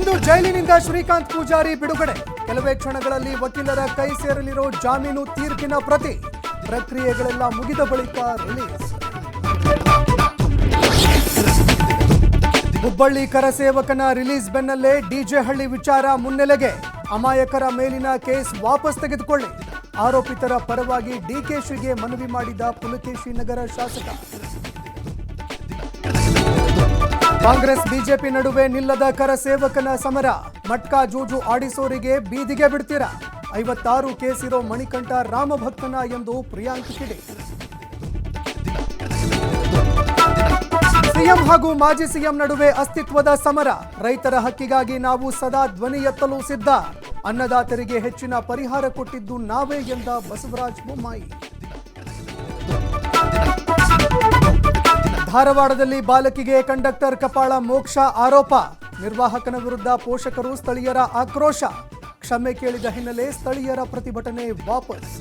ಇಂದು ಜೈಲಿನಿಂದ ಶ್ರೀಕಾಂತ್ ಪೂಜಾರಿ ಬಿಡುಗಡೆ. ಕೆಲವೇ ಕ್ಷಣಗಳಲ್ಲಿ ವಕೀಲರ ಕೈ ಸೇರಲಿರೋ ಜಾಮೀನು ತೀರ್ಪಿನ ಪ್ರತಿ. ಪ್ರಕ್ರಿಯೆಗಳೆಲ್ಲ ಮುಗಿದ ಬಳಿಕ ರಿಲೀಸ್. ಹುಬ್ಬಳ್ಳಿ ಕರಸೇವಕನ ರಿಲೀಸ್ ಬೆನ್ನಲ್ಲೇ ಡಿಜೆ ಹಳ್ಳಿ ವಿಚಾರ ಮುನ್ನೆಲೆಗೆ. ಅಮಾಯಕರ ಮೇಲಿನ ಕೇಸ್ ವಾಪಸ್ ತೆಗೆದುಕೊಳ್ಳಿ. ಆರೋಪಿತರ ಪರವಾಗಿ ಡಿಕೆಶಿಗೆ ಮನವಿ ಮಾಡಿದ ಪುಲಕೇಶಿ ನಗರ ಶಾಸಕ. ಕಾಂಗ್ರೆಸ್ ಬಿಜೆಪಿ ನಡುವೆ ನಿಲ್ಲದ ಕರಸೇವಕನ ಸಮರ. ಮಟ್ಕಾ ಜೂಜು ಆಡಿಸೋರಿಗೆ ಬೀದಿಗೆ ಬಿಡ್ತೀರಾ? 56 ಕೇಸಿರೋ ಮಣಿಕಂಠ ರಾಮಭಕ್ತನ ಎಂದು ಪ್ರಿಯಾಂಕ್ ಕಿಡಿ. ಸಿಎಂ ಹಾಗೂ ಮಾಜಿ ಸಿಎಂ ನಡುವೆ ಅಸ್ತಿತ್ವದ ಸಮರ. ರೈತರ ಹಕ್ಕಿಗಾಗಿ ನಾವು ಸದಾ ಧ್ವನಿ ಎತ್ತಲು ಸಿದ್ಧ. ಅನ್ನದಾತರಿಗೆ ಹೆಚ್ಚಿನ ಪರಿಹಾರ ಕೊಟ್ಟಿದ್ದು ನಾವೇ ಎಂದ ಬಸವರಾಜ ಬೊಮ್ಮಾಯಿ. ಧಾರವಾಡದಲ್ಲಿ ಬಾಲಕಿಗೆ ಕಂಡಕ್ಟರ್ ಕಪಾಳ ಮೋಕ್ಷ ಆರೋಪ. ನಿರ್ವಾಹಕನ ವಿರುದ್ಧ ಪೋಷಕರು ಸ್ಥಳೀಯರ ಆಕ್ರೋಶ. ಕ್ಷಮೆ ಕೇಳಿದ ಹಿನ್ನೆಲೆ ಸ್ಥಳೀಯರ ಪ್ರತಿಭಟನೆ ವಾಪಸ್.